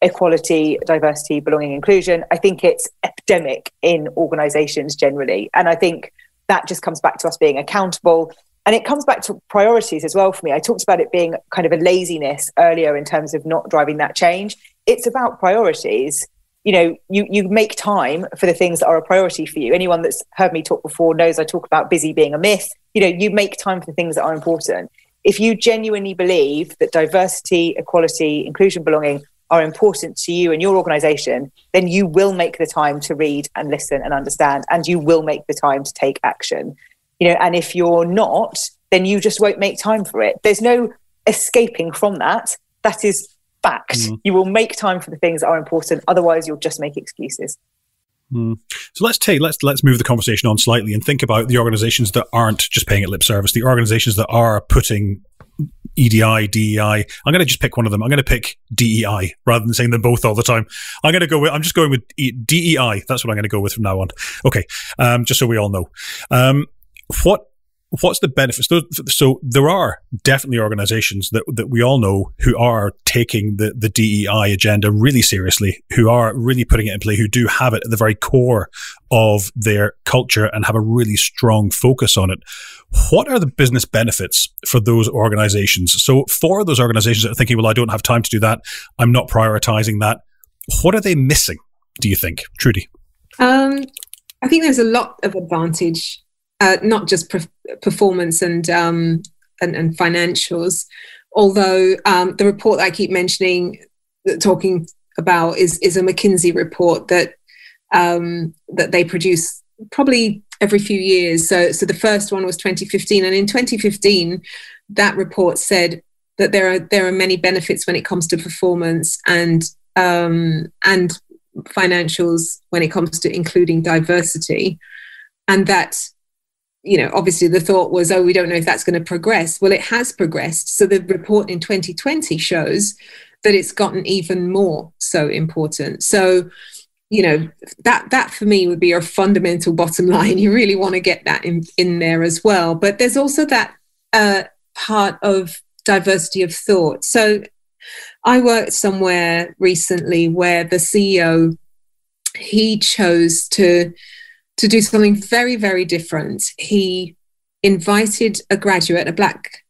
equality, diversity, belonging, inclusion. I think it's epidemic in organizations generally. And I think that just comes back to us being accountable. And it comes back to priorities as well for me. I talked about it being kind of a laziness earlier in terms of not driving that change. It's about priorities. You make time for the things that are a priority for you. Anyone that's heard me talk before knows I talk about busy being a myth. You make time for the things that are important. If you genuinely believe that diversity, equality, inclusion, belonging are important to you and your organization, then you will make the time to read and listen and understand, and you will make the time to take action. And if you're not, then you just won't make time for it. There's no escaping from that. That is fact. You will make time for the things that are important. Otherwise, you'll just make excuses. So let's move the conversation on slightly and think about the organizations that aren't just paying it lip service, the organizations that are putting EDI, DEI. I'm going to just pick one of them. I'm going to pick DEI rather than saying them both all the time. I'm just going with DEI. That's what I'm going to go with from now on. Okay. Just so we all know. What's the benefits? So there are definitely organizations that we all know who are taking the DEI agenda really seriously, who are really putting it in play, who do have it at the very core of their culture and have a really strong focus on it. What are the business benefits for those organizations? So for those organizations that are thinking, well, I don't have time to do that, I'm not prioritizing that, what are they missing, do you think, Trudy? I think there's a lot of advantage. Not just performance and financials, although the report that I keep talking about is a McInnes report that they produce probably every few years. So the first one was 2015, and in 2015, that report said that there are many benefits when it comes to performance and financials when it comes to including diversity, and that. Obviously the thought was, we don't know if that's going to progress. Well, it has progressed. So the report in 2020 shows that it's gotten even more so important. So, that for me would be your fundamental bottom line. You really want to get that in there as well. But there's also that part of diversity of thought. So I worked somewhere recently where the CEO, he chose to do something very, very different. He invited a Black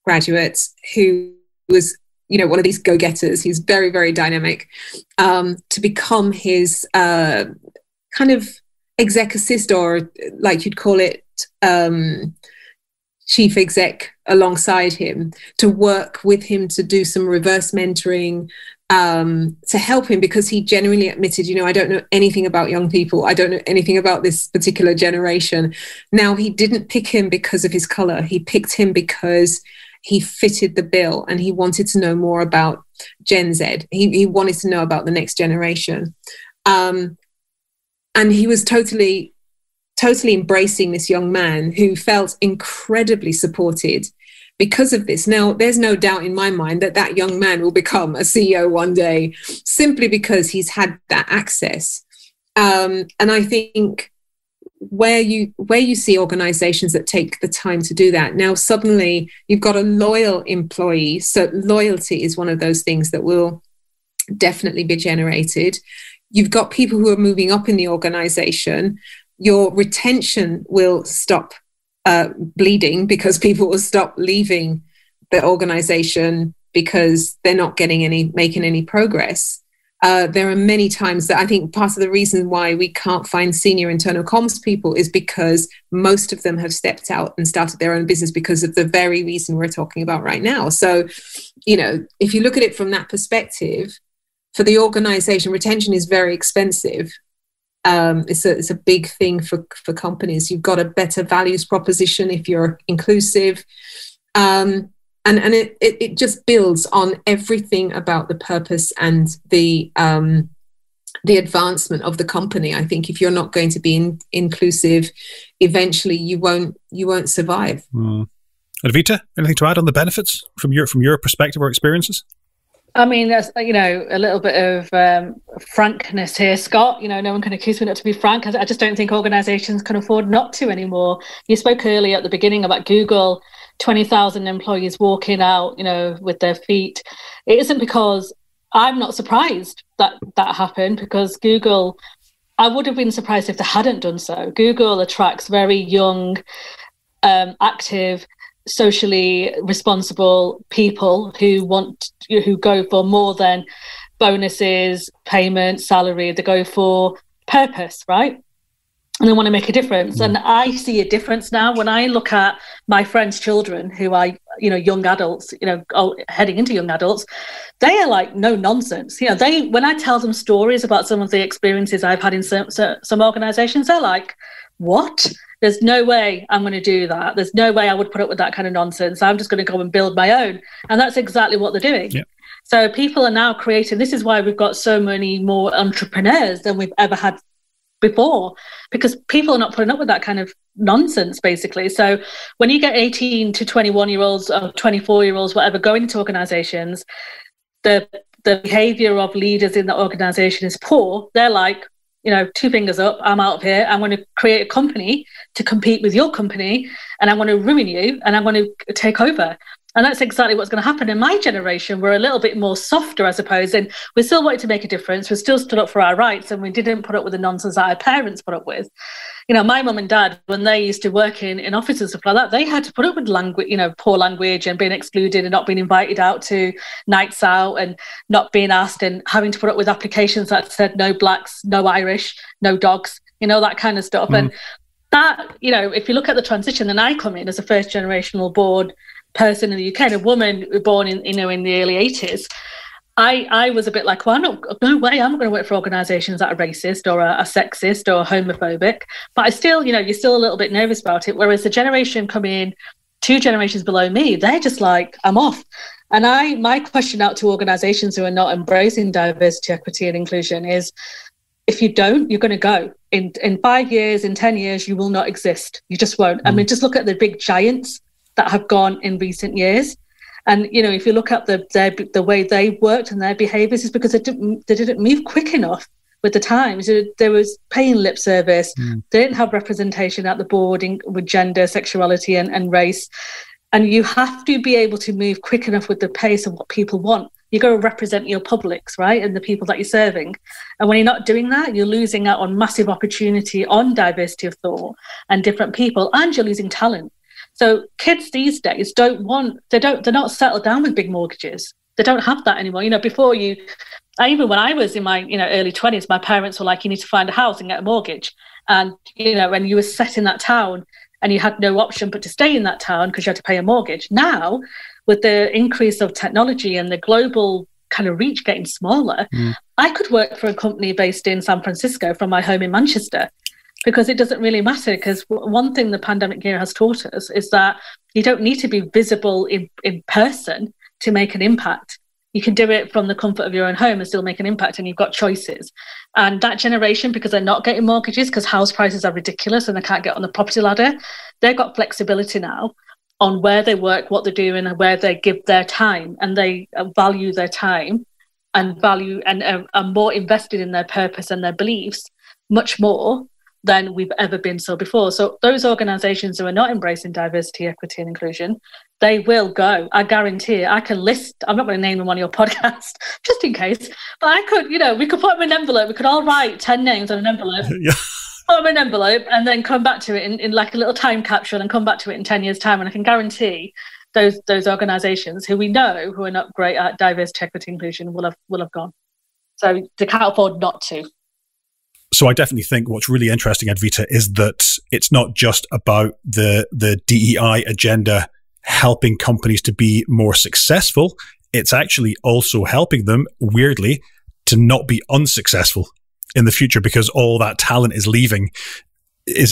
graduate who was, one of these go-getters. He's very, very dynamic, to become his kind of exec assist, or like you'd call it, chief exec alongside him, to work with him to do some reverse mentoring, to help him, because he genuinely admitted, I don't know anything about young people. I don't know anything about this particular generation. Now, he didn't pick him because of his color. He picked him because he fitted the bill and he wanted to know more about Gen Z. He wanted to know about the next generation. And he was totally embracing this young man who felt incredibly supported because of this. Now, there's no doubt in my mind that young man will become a CEO one day, simply because he's had that access. And I think where you see organizations that take the time to do that, now suddenly you've got a loyal employee. So loyalty is one of those things that will definitely be generated. You've got people who are moving up in the organization. Your retention will stop bleeding, because people will stop leaving the organization because they're not making any progress. there are many times that I think part of the reason why we can't find senior internal comms people is because most of them have stepped out and started their own business because of the very reason we're talking about right now. So, if you look at it from that perspective, for the organization, retention is very expensive. It's a big thing for companies. You've got a better values proposition if you're inclusive. And it just builds on everything about the purpose and the advancement of the company. I think if you're not going to be inclusive, eventually you won't survive. Advita, anything to add on the benefits from your perspective or experiences? I mean, there's a little bit of frankness here, Scott. No one can accuse me not to be frank. I just don't think organisations can afford not to anymore. You spoke earlier at the beginning about Google, 20,000 employees walking out, with their feet. It isn't because I'm not surprised that happened, because Google, I would have been surprised if they hadn't done so. Google attracts very young, active, socially responsible people who go for more than bonuses, payment, salary. They go for purpose, right? And they want to make a difference. And I see a difference now when I look at my friends' children who are, young adults, heading into young adults. They are like no nonsense. When I tell them stories about some of the experiences I've had in some organizations, they're like, what? There's no way I'm going to do that. There's no way I would put up with that kind of nonsense. I'm just going to go and build my own. And that's exactly what they're doing. Yep. So people are now creating, this is why we've got so many more entrepreneurs than we've ever had before, because people are not putting up with that kind of nonsense, basically. So when you get 18 to 21-year-olds or 24-year-olds, whatever, going into organizations, the behavior of leaders in the organization is poor. They're like, two fingers up, I'm out of here. I'm going to create a company to compete with your company, and I'm going to ruin you, and I'm going to take over. And that's exactly what's going to happen. In my generation, we're a little bit more softer, I suppose, and we still wanted to make a difference. We still stood up for our rights, and we didn't put up with the nonsense that our parents put up with. My mum and dad, when they used to work in offices and stuff like that, they had to put up with language, poor language, and being excluded and not being invited out to nights out and not being asked, and having to put up with applications that said no blacks, no Irish, no dogs, that kind of stuff. And that, if you look at the transition, and I come in as a first generational born person in the UK, and a woman born in the early 80s, I was a bit like, well, no way, I'm not going to work for organisations that are racist or are sexist or homophobic. But I still, you're still a little bit nervous about it. Whereas the generation coming in 2 generations below me, they're just like, I'm off. And my question out to organisations who are not embracing diversity, equity and inclusion is, if you don't, you're going to go. In 5 years, in 10 years, you will not exist. You just won't. I mean, just look at the big giants that have gone in recent years. And, if you look at the way they worked and their behaviours, is because they didn't move quick enough with the times. There was paying lip service. They didn't have representation at the board with gender, sexuality and race. And you have to be able to move quick enough with the pace of what people want. You got to represent your publics, right? And the people that you're serving. And when you're not doing that, you're losing out on massive opportunity on diversity of thought and different people, and you're losing talent. So kids these days they're not settled down with big mortgages. They don't have that anymore. Even when I was in my early 20s, my parents were like, you need to find a house and get a mortgage. And, when you were set in that town and you had no option but to stay in that town because you had to pay a mortgage. Now, with the increase of technology and the global kind of reach getting smaller, I could work for a company based in San Francisco from my home in Manchester. Because it doesn't really matter, because one thing the pandemic year has taught us is that you don't need to be visible in person to make an impact. You can do it from the comfort of your own home and still make an impact, and you've got choices. And that generation, because they're not getting mortgages, because house prices are ridiculous and they can't get on the property ladder, they've got flexibility now on where they work, what they're doing, and where they give their time, and they value their time and value and are more invested in their purpose and their beliefs much more than we've ever been so before. So those organisations who are not embracing diversity, equity and inclusion, they will go. I guarantee it. I can list, I'm not going to name them on your podcast, just in case, but I could, we could put them in an envelope. We could all write 10 names on an envelope, put them in an envelope, and then come back to it in like a little time capsule and come back to it in 10 years' time. And I can guarantee those organisations who we know who are not great at diversity, equity, inclusion will have gone. So they can't afford not to. So I definitely think what's really interesting, Advita, is that it's not just about the DEI agenda helping companies to be more successful. It's actually also helping them, weirdly, to not be unsuccessful in the future, because all that talent is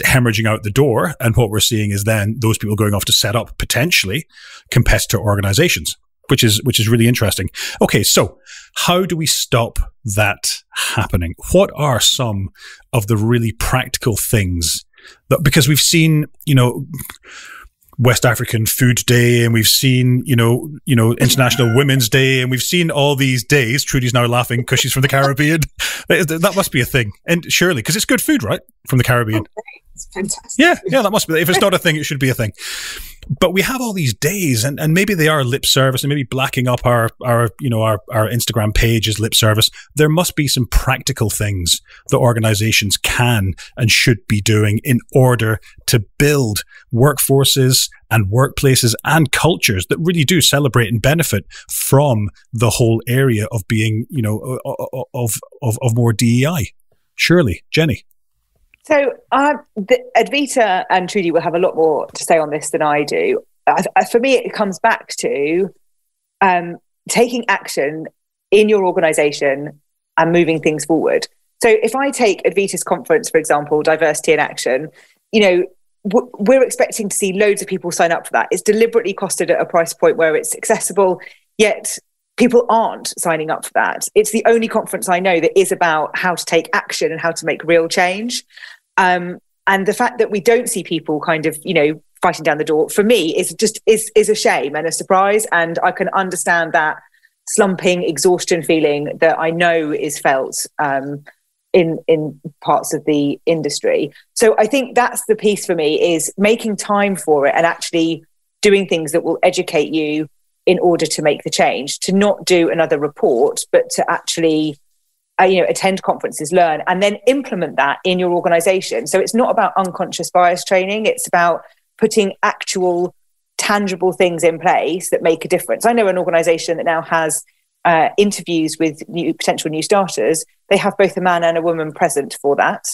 hemorrhaging out the door. And what we're seeing is then those people going off to set up potentially competitor organizations, which is really interesting. Okay, so how do we stop that happening? What are some of the really practical things that, because we've seen, West African Food Day, and we've seen, International Women's Day, and we've seen all these days. Trudy's now laughing because she's from the Caribbean. That must be a thing. And surely, because it's good food, right? From the Caribbean. Okay. It's fantastic. Yeah, that must be. If it's not a thing, it should be a thing. But we have all these days, and maybe they are lip service, and maybe blacking up our Instagram page is lip service. There must be some practical things that organizations can and should be doing in order to build workforces and workplaces and cultures that really do celebrate and benefit from the whole area of being, of more DEI. Surely, Jenni. So Advita and Trudy will have a lot more to say on this than I do. For me, it comes back to taking action in your organisation and moving things forward. So if I take Advita's conference, for example, Diversity in Action, we're expecting to see loads of people sign up for that. It's deliberately costed at a price point where it's accessible, yet people aren't signing up for that. It's the only conference I know that is about how to take action and how to make real change. And the fact that we don't see people kind of, fighting down the door, for me, is a shame and a surprise. And I can understand that slumping, exhaustion feeling that I know is felt in parts of the industry. So I think that's the piece for me, is making time for it and actually doing things that will educate you in order to make the change, to not do another report, but to actually attend conferences, learn, and then implement that in your organization. So it's not about unconscious bias training. It's about putting actual tangible things in place that make a difference. I know an organization that now has interviews with potential new starters. They have both a man and a woman present for that.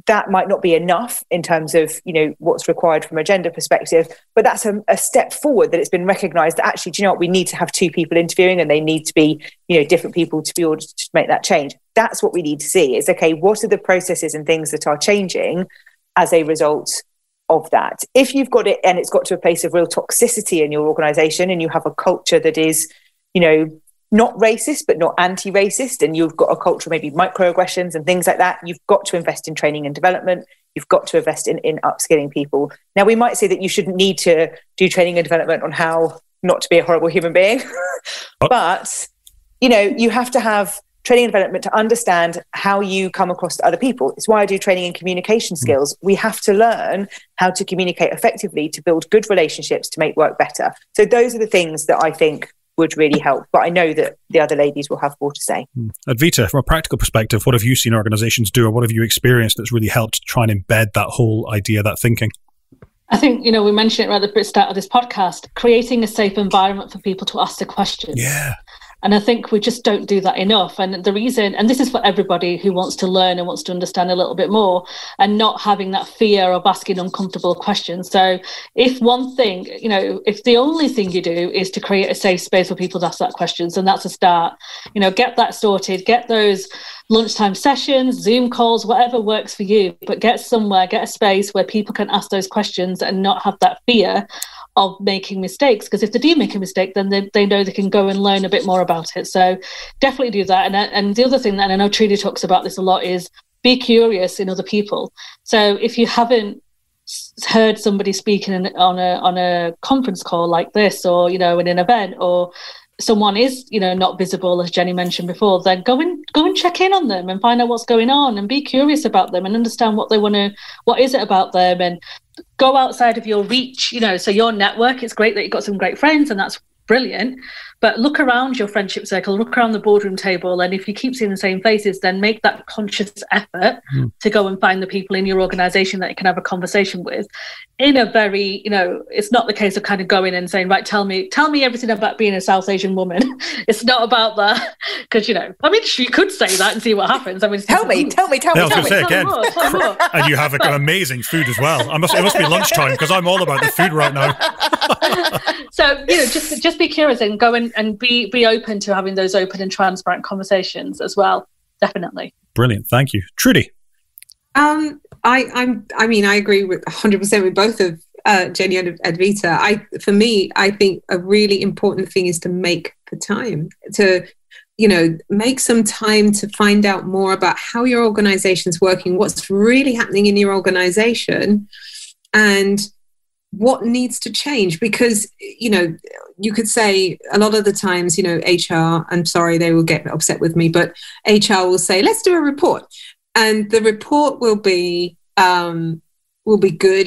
That might not be enough in terms of, what's required from a gender perspective, but that's a step forward, that it's been recognized that actually, do you know what, we need to have two people interviewing, and they need to be, different people to be able to make that change. That's what we need to see is, okay, what are the processes and things that are changing as a result of that? If you've got it and it's got to a place of real toxicity in your organization, and you have a culture that is, not racist, but not anti-racist, and you've got a culture, maybe microaggressions and things like that, you've got to invest in training and development. You've got to invest in upskilling people. Now, we might say that you shouldn't need to do training and development on how not to be a horrible human being, but, you have to have training and development to understand how you come across to other people. It's why I do training in communication skills. We have to learn how to communicate effectively, to build good relationships, to make work better. So those are the things that I think would really help. But I know that the other ladies will have more to say. Advita, from a practical perspective, what have you seen organizations do, or what have you experienced that's really helped try and embed that whole idea, that thinking? I think, we mentioned it right at the start of this podcast, creating a safe environment for people to ask the questions. Yeah. And I think we just don't do that enough. And the reason, and this is for everybody who wants to learn and wants to understand a little bit more, and not having that fear of asking uncomfortable questions. So if one thing, if the only thing you do is to create a safe space for people to ask that questions, then that's a start. Get that sorted, get those lunchtime sessions, Zoom calls, whatever works for you, but get a space where people can ask those questions and not have that fear of making mistakes, because if they do make a mistake, then they know they can go and learn a bit more about it. So definitely do that. And the other thing that I know Trudy talks about this a lot is be curious in other people. So if you haven't heard somebody speaking on a conference call like this, or in an event, or someone is not visible, as Jenni mentioned before, then go and check in on them and find out what's going on, and be curious about them and understand what is it about them, and go outside of your reach. So your network, it's great that you've got some great friends, and that's brilliant. But look around your friendship circle, look around the boardroom table, and if you keep seeing the same faces, then make that conscious effort to go and find the people in your organization that you can have a conversation with in a very, it's not the case of kind of going and saying, right, tell me everything about being a South Asian woman. It's not about that, because, you could say that and see what happens. I mean, tell me. Tell me more. And you have amazing food as well. It must be lunchtime, because I'm all about the food right now. So, just be curious and go and be open to having those open and transparent conversations as well. Definitely. Brilliant. Thank you. Trudy. I agree with 100% with both of Jenni and Advita. For me, I think a really important thing is to make the time to, make some time to find out more about how your organization's working, what's really happening in your organization, and what needs to change. Because, you could say a lot of the times, HR, I'm sorry, they will get upset with me, but HR will say, let's do a report. And the report will be good.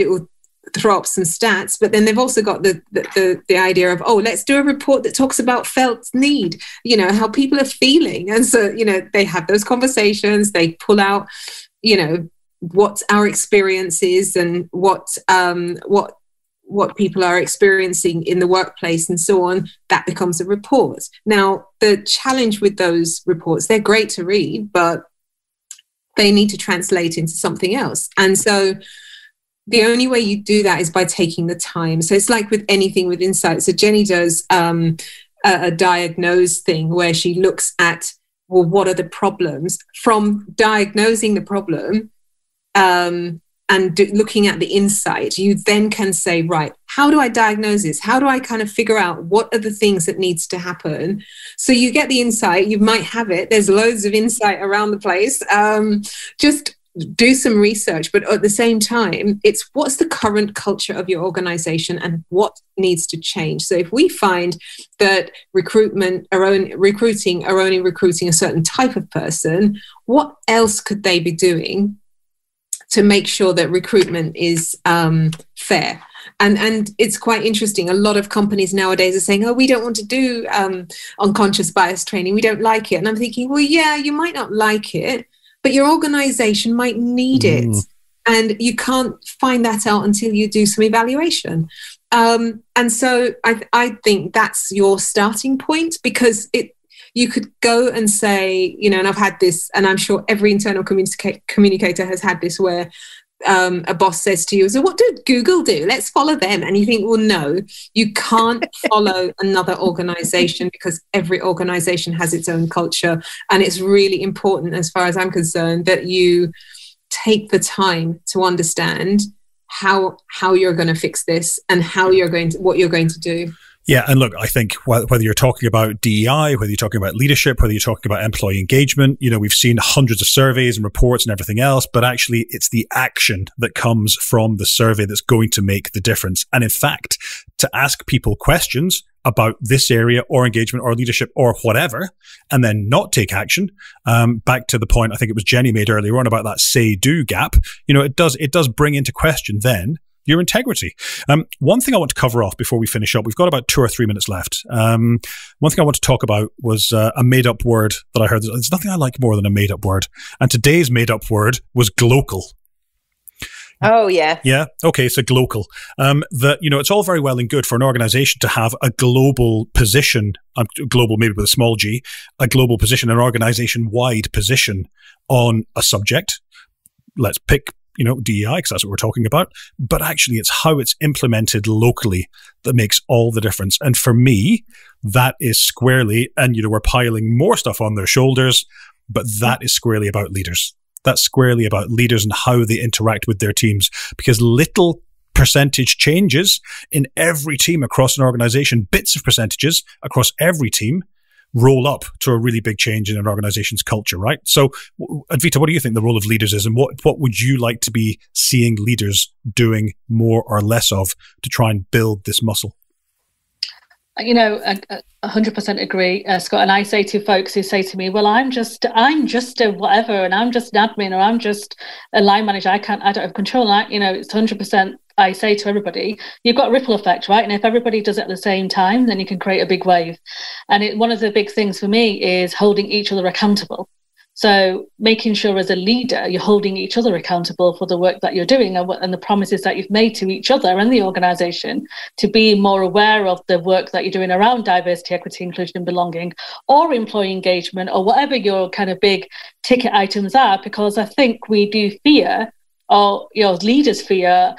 It will throw up some stats, but then they've also got the idea of, let's do a report that talks about felt need, how people are feeling. And so, they have those conversations, they pull out, what our experience is and what people are experiencing in the workplace and so on. That becomes a report. Now, the challenge with those reports, they're great to read, but they need to translate into something else. And so the only way you do that is by taking the time. So it's like with anything with insight. So Jenni does a diagnose thing where she looks at, well, what are the problems? From diagnosing the problem looking at the insight, you then can say, right, how do I diagnose this? How do I kind of figure out what are the things that needs to happen? So you get the insight, you might have it. There's loads of insight around the place. Just do some research, but at the same time, it's what's the current culture of your organization and what needs to change. So if we find that recruiting are only recruiting a certain type of person, what else could they be doing to make sure that recruitment is fair? And it's quite interesting. A lot of companies nowadays are saying, we don't want to do unconscious bias training. We don't like it. And I'm thinking, well, yeah, you might not like it, but your organization might need it. And you can't find that out until you do some evaluation. And so I think that's your starting point, because you could go and say, and I've had this, and I'm sure every internal communicator has had this, where a boss says to you, so what did Google do? Let's follow them. And you think, well, no, you can't follow another organization, because every organization has its own culture. And it's really important, as far as I'm concerned, that you take the time to understand how you're going to fix this and what you're going to do. Yeah, and look, I think whether you're talking about DEI, whether you're talking about leadership, whether you're talking about employee engagement, we've seen hundreds of surveys and reports and everything else, but actually it's the action that comes from the survey that's going to make the difference. And in fact, to ask people questions about this area or engagement or leadership or whatever, and then not take action, back to the point I think it was Jenni made earlier on about that say-do gap, it does bring into question then your integrity. One thing I want to cover off before we finish up, we've got about 2 or 3 minutes left. One thing I want to talk about was a made-up word that I heard. There's nothing I like more than a made-up word. And today's made-up word was glocal. Oh, yeah. Yeah. Okay. So glocal. It's all very well and good for an organization to have a global position, global maybe with a small g, a global position, an organization-wide position on a subject. Let's pick DEI, because that's what we're talking about. But actually, it's how it's implemented locally that makes all the difference. And for me, that is squarely, and we're piling more stuff on their shoulders, but that is squarely about leaders. That's squarely about leaders and how they interact with their teams, because little percentage changes in every team across an organization, bits of percentages across every team, roll up to a really big change in an organization's culture, right? So, Advita, what do you think the role of leaders is, and what would you like to be seeing leaders doing more or less of to try and build this muscle? You know, 100% agree, Scott. And I say to folks who say to me, well, I'm just a whatever, and I'm just an admin, or I'm just a line manager, I don't have control. You know, it's 100%. I say to everybody, you've got a ripple effect, right? And if everybody does it at the same time, then you can create a big wave. And one of the big things for me is holding each other accountable. So making sure as a leader, you're holding each other accountable for the work that you're doing and the promises that you've made to each other and the organisation to be more aware of the work that you're doing around diversity, equity, inclusion and belonging, or employee engagement, or whatever your kind of big ticket items are, because I think we do fear, or leaders fear,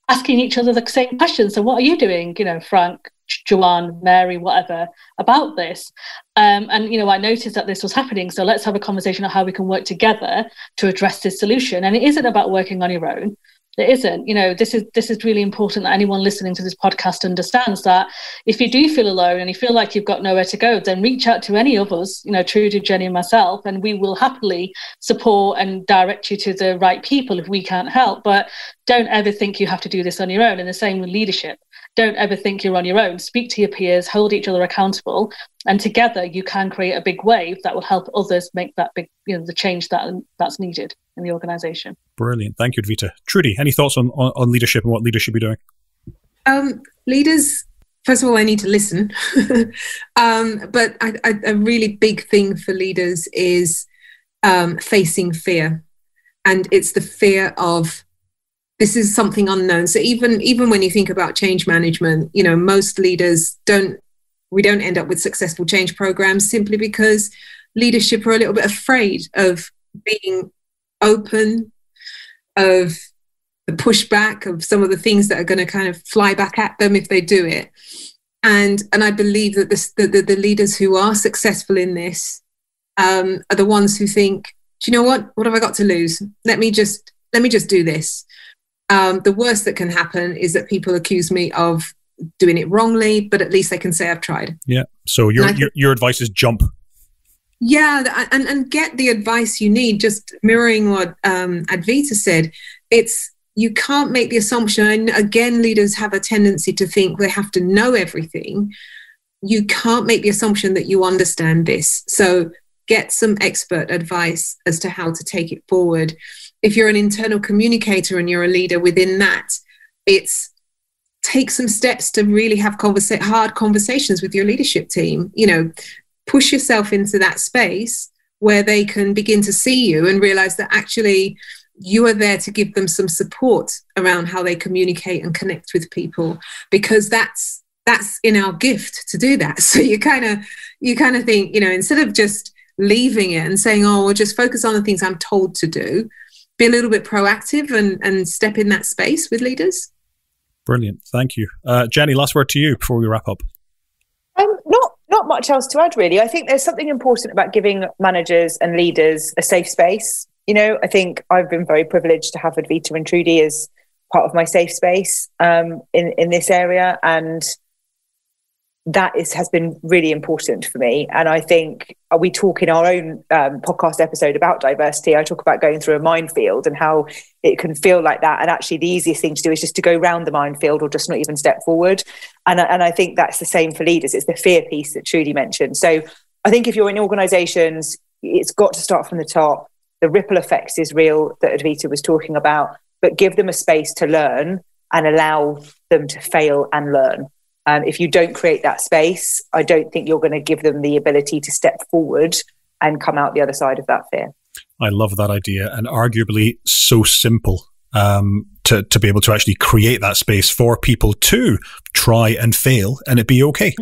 asking each other the same questions. So what are you doing, Frank, Joanne, Mary, whatever, about this? And, I noticed that this was happening. So let's have a conversation on how we can work together to address this solution. And it isn't about working on your own. It isn't. This is really important that anyone listening to this podcast understands that if you do feel alone and you feel like you've got nowhere to go, then reach out to any of us, Trudy, Jenni and myself, and we will happily support and direct you to the right people if we can't help. But don't ever think you have to do this on your own. And the same with leadership. Don't ever think you're on your own. Speak to your peers, hold each other accountable, and together you can create a big wave that will help others make that big, the change that's needed in the organisation. Brilliant. Thank you, Advita. Trudy, any thoughts on leadership and what leaders should be doing? Leaders, first of all, I need to listen. But a really big thing for leaders is facing fear. And it's the fear of, this is something unknown. So even when you think about change management, most leaders we don't end up with successful change programs simply because leadership are a little bit afraid of being open, of the pushback, of some of the things that are going to kind of fly back at them if they do it. And I believe that the leaders who are successful in this are the ones who think, do you know what? What have I got to lose? Let me just do this. The worst that can happen is that people accuse me of doing it wrongly, but at least they can say I've tried. Yeah. So your advice is jump. Yeah, and get the advice you need. Just mirroring what Advita said, you can't make the assumption. And again, leaders have a tendency to think they have to know everything. You can't make the assumption that you understand this. So get some expert advice as to how to take it forward. If you're an internal communicator and you're a leader within that, take some steps to really have hard conversations with your leadership team. Push yourself into that space where they can begin to see you and realize that actually you are there to give them some support around how they communicate and connect with people, because that's in our gift to do that. So you kind of think, instead of just leaving it and saying, oh, we'll just focus on the things I'm told to do, be a little bit proactive and step in that space with leaders. Brilliant. Thank you. Jenni, last word to you before we wrap up. Not much else to add, really. I think there's something important about giving managers and leaders a safe space. I think I've been very privileged to have Advita and Trudy as part of my safe space in this area. And that has been really important for me. And I think we talk in our own podcast episode about diversity. I talk about going through a minefield and how it can feel like that. And actually the easiest thing to do is just to go round the minefield or just not even step forward. And I think that's the same for leaders. It's the fear piece that Trudy mentioned. So I think if you're in organisations, it's got to start from the top. The ripple effects is real that Advita was talking about, but give them a space to learn and allow them to fail and learn. If you don't create that space, I don't think you're going to give them the ability to step forward and come out the other side of that fear. I love that idea, and arguably so simple to be able to actually create that space for people to try and fail and it be okay.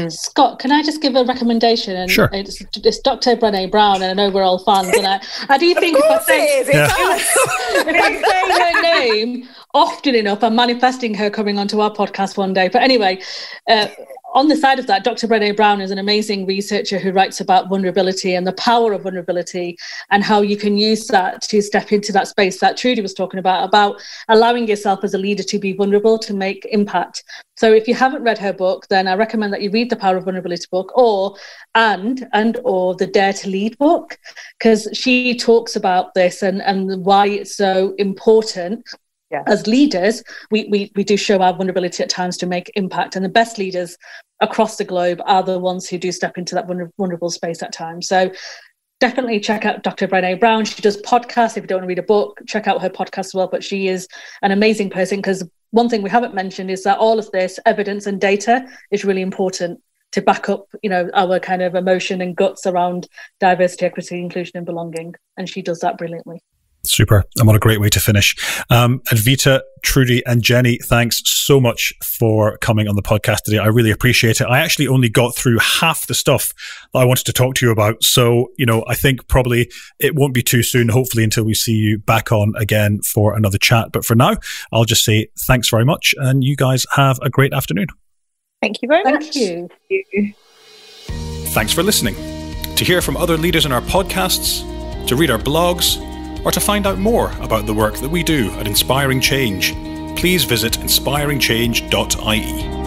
Scott, can I just give a recommendation? And sure. It's Dr. Brené Brown, and I know we're all fans. And I do think if I say her name often enough, I'm manifesting her coming onto our podcast one day. But anyway, on the side of that, Dr. Brené Brown is an amazing researcher who writes about vulnerability and the power of vulnerability and how you can use that to step into that space that Trudy was talking about allowing yourself as a leader to be vulnerable, to make impact. So if you haven't read her book, then I recommend that you read the Power of Vulnerability book or the Dare to Lead book, because she talks about this and why it's so important. Yeah. As leaders, we do show our vulnerability at times to make impact, and the best leaders across the globe are the ones who do step into that vulnerable space at times. So definitely check out Dr. Brené Brown. She does podcasts. If you don't want to read a book, check out her podcast as well. But she is an amazing person, because one thing we haven't mentioned is that all of this evidence and data is really important to back up, our kind of emotion and guts around diversity, equity, inclusion, and belonging. And she does that brilliantly. Super. And what a great way to finish. Advita, Trudy, and Jenni, thanks so much for coming on the podcast today. I really appreciate it. I actually only got through half the stuff that I wanted to talk to you about. So, I think probably it won't be too soon, hopefully, until we see you back on again for another chat. But for now, I'll just say thanks very much. And you guys have a great afternoon. Thank you very much. Thank you. Thanks for listening. To hear from other leaders in our podcasts, to read our blogs, or to find out more about the work that we do at Inspiring Change, please visit inspiringchange.ie.